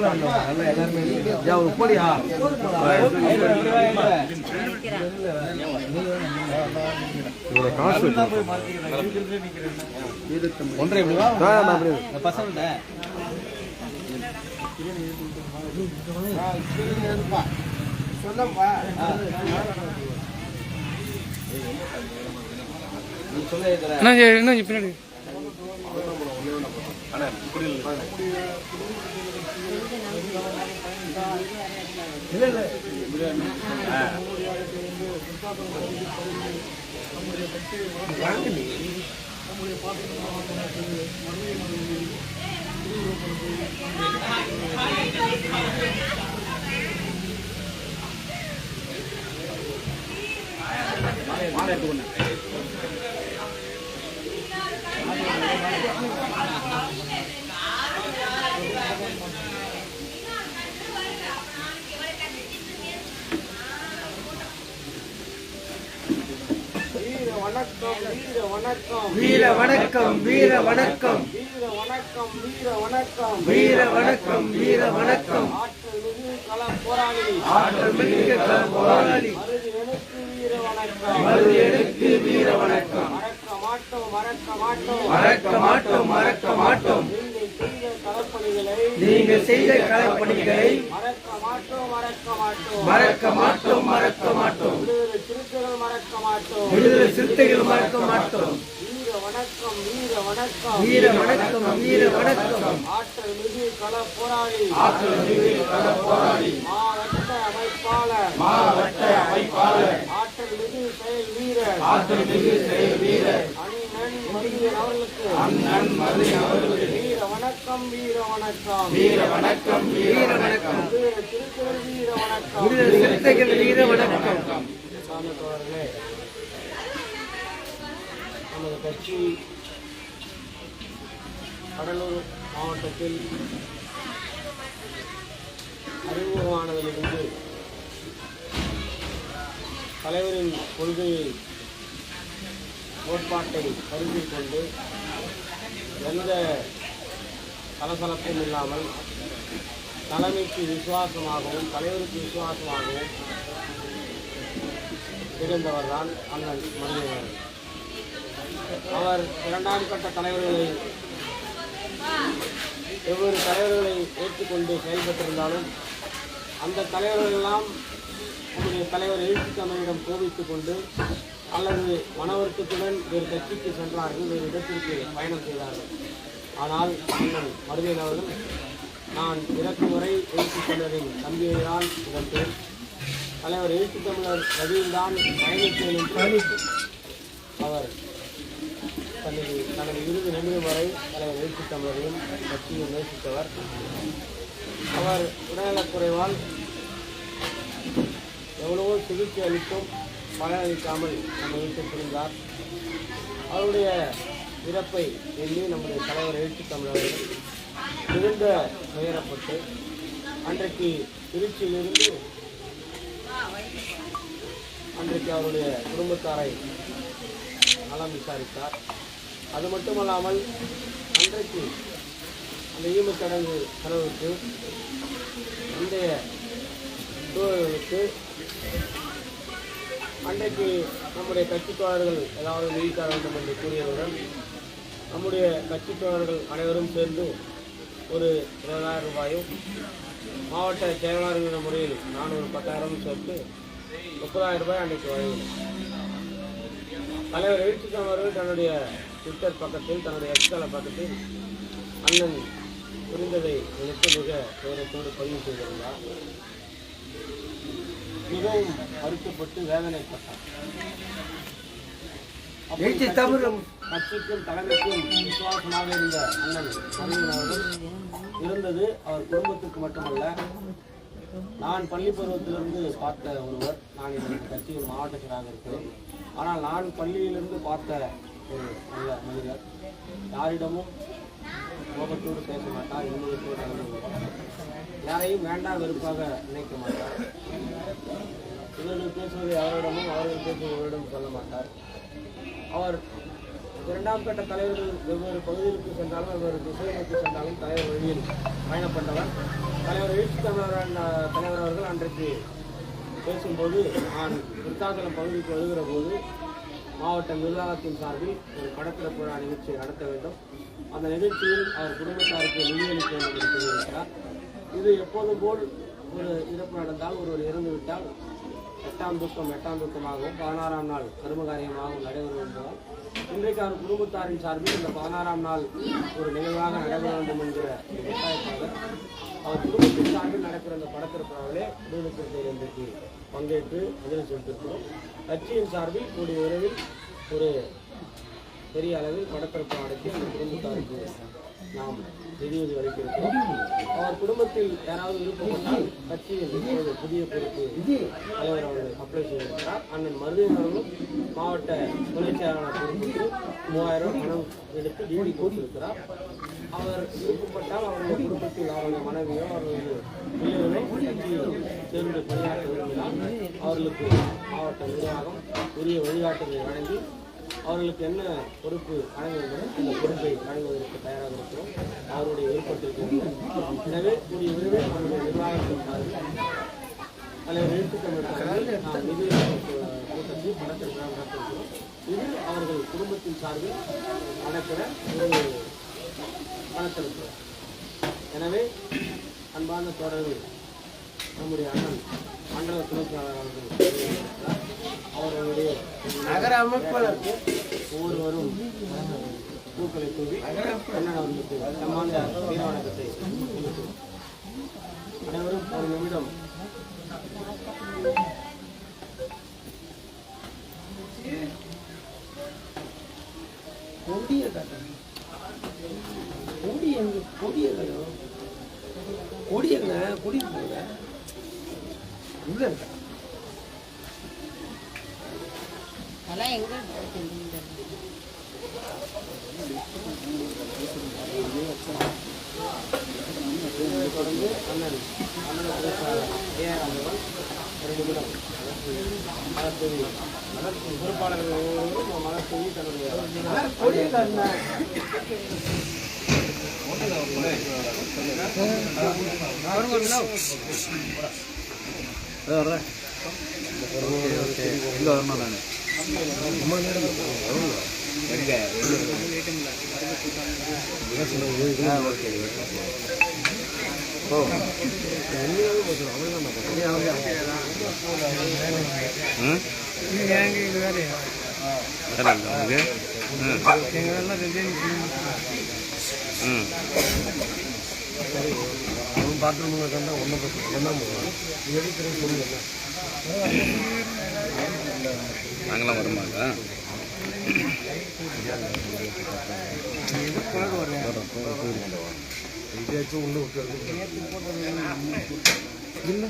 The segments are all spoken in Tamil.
பின்னாடி வீர வணக்கம் வீர வணக்கம் வீர வணக்கம் வீர வணக்கம் வீர வணக்கம் வீர வணக்கம் ஆற்றல் மிகு கள போராளி ஆற்றல் மிகு கள போராளி மருது எனக்கு வீர வணக்கம் மறக்க மாட்டோம் மறக்க மாட்டோம் மறக்க மாட்டோம் மறக்க மாட்டோம் நீங்கள் செய்த களப்பணிகளை மறக்க மாட்டோம் மறக்க மாட்டோம் மறக்க மாட்டோம் மறக்க மாட்டோம் விடுதலை சிறுத்தைகள் மறக்க மாட்டோம் வீர வணக்கம் வீர வணக்கம் வீர வணக்கம் வீர வணக்கம் ஆற்றல் மிகு கள போராளி ஆற்றல் மிகு கள போராளி மாவட்ட அமைப்பாளர் ஆற்றல் மிகு செயல் வீரர் ஆற்றல் மிகு செயல் வீரர் அண்ணன் மருதியன் அவர்களுக்கு வீர வணக்கம் வீர வணக்கம் வீர வணக்கம் வீர வணக்கம் திருக்குறள் வீர வணக்கம் சிறுத்தைகள் வீர வணக்கம். சாமித்தோழர்களே, நமது கட்சி கடலூர் மாவட்டத்தில் அறிமுகமானதிலிருந்து தலைவரின் கொள்கையை கோட்பாட்டை கருத்தில் கொண்டு எந்த கலசலப்பும் இல்லாமல் தலைமைக்கு விசுவாசமாகவும் தலைவருக்கு விசுவாசமாகவும் இருந்தவர் தான் அண்ணன் மருதியன். அவர் இரண்டாம் கட்ட தலைவர்களை வெவ்வேறு தலைவர்களை ஏற்றுக்கொண்டு செயல்பட்டிருந்தாலும் அந்த தலைவர்களெல்லாம் நம்முடைய தலைவர் எழுச்சி தமிழிடம் கோபித்துக் கொண்டு அல்லது மன வருத்தத்துடன் வேறு கட்சிக்கு சென்றார்கள், வேறு இடத்திற்கு பயணம் செய்தார்கள். ஆனால் அண்ணன் மருதியன் அவர்கள் நான் இறக்கும் வரை எழுச்சி தமிழரின் தம்பியைதான் இறந்தேன், தலைவர் எழுச்சி தமிழர் வழியில்தான் பயணித்தேன் என்று அவர் தனது இறுதி நிமிடம் வரை தலைவர் எழுச்சி தமிழரையும் கட்சியை நேசித்தவர். அவர் உடல்நலக்குறைவால் எவ்வளவோ சிகிச்சை அளித்தும் பலனளிக்காமல் நம்ம வீட்டில் பிரிந்தார். அவருடைய இறப்பை எண்ணி நம்முடைய தலைவர் எழுச்சி தமிழர்கள் மிகுந்த துயரப்பட்டு அன்றைக்கு திருச்சியிலிருந்து அன்றைக்கு அவருடைய குடும்பத்தாரை நலம் விசாரித்தார். அது மட்டுமல்லாமல் அன்றைக்கு அந்த ஈமச்சடங்கு செலவுக்கு முந்தைய சூழலுக்கு அன்றைக்கு நம்முடைய கட்சி தோழர்கள் ஏதாவது நிதி தர வேண்டும் என்று கூறியவுடன் நம்முடைய கட்சி தோழர்கள் அனைவரும் சேர்ந்து ஒரு 20,000 ரூபாயும் மாவட்ட செயலாளர்கள் முறையில் 410,000 சேர்த்து 30,000 ரூபாய் அன்றைக்கு வழங்கினோம். தலைவர் எழுச்சி தமிழர்கள் தன்னுடைய ட்விட்டர் பக்கத்தில் தன்னுடைய எக்ஸ்தல பக்கத்தில் அண்ணன் புரிந்ததை நினைத்து மிக துயரத்தோடு பதிவு செய்திருந்தார். மிகவும் வருத்தப்பட்டு வேதனைப்பட்டார். கட்சிக்கும் தலைமைக்கும் விசுவாசமாக இருந்த அண்ணன் மருதியன் அவர்கள் இருந்தது அவர் குடும்பத்துக்கு மட்டுமல்ல, நான் பள்ளி பருவத்திலிருந்து பார்த்த ஒருவர். நான் இந்த கட்சியின் மாவட்ட செயலாளராக இருக்கிறேன். ஆனால் நான் பள்ளியிலிருந்து பார்த்த ஒரு நல்ல மனிதர். யாரிடமும் கோபத்தோடு பேச மாட்டார், இன்பத்தோடு நடந்து கொள்வார். யாரையும் வேண்டாம் வெறுப்பாக நினைக்க மாட்டார். இவர்கள் பேசுவதை அவரிடமும் அவர்கள் பேசுவதை இவரிடம் சொல்ல மாட்டார். அவர் இரண்டாம் கட்ட தலைவர்கள் வெவ்வேறு பகுதிகளுக்கு சென்றாலும் வெவ்வேறு திசைகளுக்கு சென்றாலும் தலைவர் வழியில் பயணப்பட்டவர். தலைவர் தமிழர் தலைவர் அவர்கள் அன்றைக்கு பேசும்போது நான் விருத்தாசலம் பகுதிக்கு வருகிற போது மாவட்ட நிர்வாகத்தின் சார்பில் ஒரு படத்திறப்பு விழா நிகழ்ச்சியை நடத்த வேண்டும். அந்த நிகழ்ச்சியில் அவர் குடும்பத்தாருக்கு நிதியளிக்க வேண்டும் என்று கூறியிருக்கிறார். இது எப்போதும் போல் ஒரு இறப்பு நடந்தால் ஒருவர் இறந்துவிட்டால் 8ஆம் துக்கமாகவும் 16ஆம் நாள் கருமகாரியமாகவும் நடைபெறும் என்பதால் இன்றைக்கு அவர் குடும்பத்தாரின் சார்பில் இந்த 16ஆம் நாள் ஒரு நிகழ்வாக நடைபெற வேண்டும் என்கிற கட்டாயமாக அவர் குடும்பத்தின் சார்பில் நடக்கிற இந்த படத்திறப்பாகவே உடலுக்கு இன்றைக்கு பங்கேற்று அஞ்சலி செலுத்திருக்கிறோம். கட்சியின் சார்பில் கூடிய விரைவில் ஒரு பெரிய அளவில் படத்திறப்பு நடத்தி அந்த குடும்பத்தாருக்கு நாம் நிதியுதவி அளித்திருக்கிறோம். அவர் குடும்பத்தில் யாராவது விருப்பப்பட்டால் கட்சியில் புதிய பொறுப்பு தலைவர் அவர்கள் அப்ளை செய்திருக்கிறார். அண்ணன் மருதேவன் அவர்களும் மாவட்ட துணை செயலாளர் பொறுப்புக்கு 3000 பணம் எடுத்து டியூட்டி கொடுத்திருக்கிறார். அவர் விருப்பப்பட்டால் அவருடைய குடும்பத்தில் அவருடைய மனைவியோ அவர்களது பிள்ளைகளோ கட்சியில் சேர்ந்து பணியாற்ற விரும்பினால் அவர்களுக்கு மாவட்ட நிர்வாகம் உரிய வழிகாட்டுதலை வழங்கி அவர்களுக்கு என்ன பொறுப்பு வழங்க வேண்டும் அந்த பொறுப்பை வழங்குவதற்கு தயாராக இருக்கிறோம். அவருடைய விருப்பத்திற்கு எனவே கூடிய விரைவில் அவருடைய நிர்வாகத்தின் சார்பில் தலைவர் எழுத்துக்கமிட்டார்கள் நாம் நிதி கூட்டத்தில் படத்திற்கு நடத்திருக்கிறோம். இது அவர்கள் குடும்பத்தின் சார்பில் நடக்கிற ஒரு பணத்திற்கு. எனவே அன்பான தோழர்கள், நம்முடைய அண்ணன் மண்டல துணை செயலாளர் அவர்களுடைய நகர அமைப்பாளருக்கு ஒவ்வொருவரும் பூக்களை தூவி அண்ணன் அவர்களுக்கு சமாந்த வீரவணக்கத்தை அனைவரும் ஒரு நிமிடம் கொடியங்க கொடியிருக்காங்க உள்ள இருக்க அதெல்லாம் எங்க தொடர்ந்து அண்ணன் பொறுப்பாளர்கள் மலர்தூவி தன்னுடைய பாத்ரூம் ஒன்றும் நாங்களாம் வருமாங்க எங்கேயாச்சும் ஒன்று இல்லை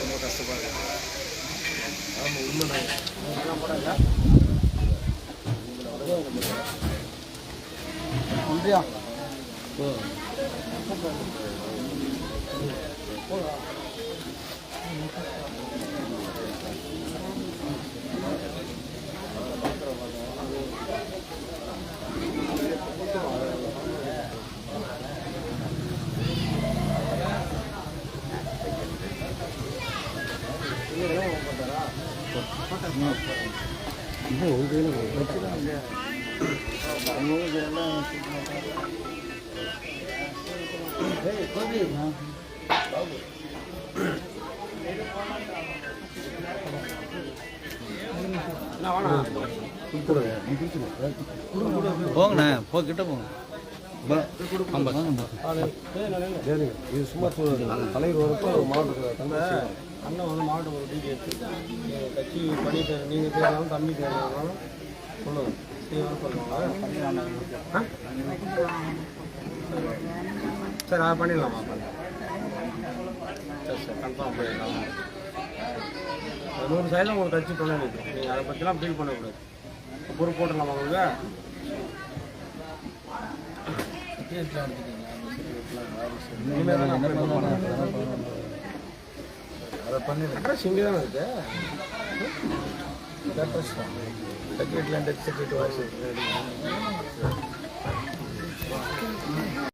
ரொம்ப கஷ்டப்படுறேன். ஆமாம் உண்மைதான். ஒன்றியா போங்கண்ணே, கிட்ட போங்க. இது சும்மா தலைவர் வரப்போ மாவட்ட அண்ணன் வந்து மாவட்ட ஒரு டிடி எடுத்து கட்சி பண்ணிட்டு நீங்கள் தேர்னாலும் தம்பி தேர்னாலும் சொல்லுங்கள் சரி அதை பண்ணிடலாமா சரி சார் கன்ஃபார்ம் பண்ணிடலாம் 100% உங்களுக்கு கட்சி பண்ண நினைக்கும் நீங்கள் அதை பற்றிலாம் ஃபீல் பண்ணக்கூடாது பொறுப்பு போட்டுடலாமா உங்களுக்கு அதை பண்ணி அட்ரஸ் இங்கே தானே இருக்கு அட்ரஸ் தான் செக்ரட்டரி அண்ட் எக்ஸிக்யூட்டிவ் ஆஃபீஸர்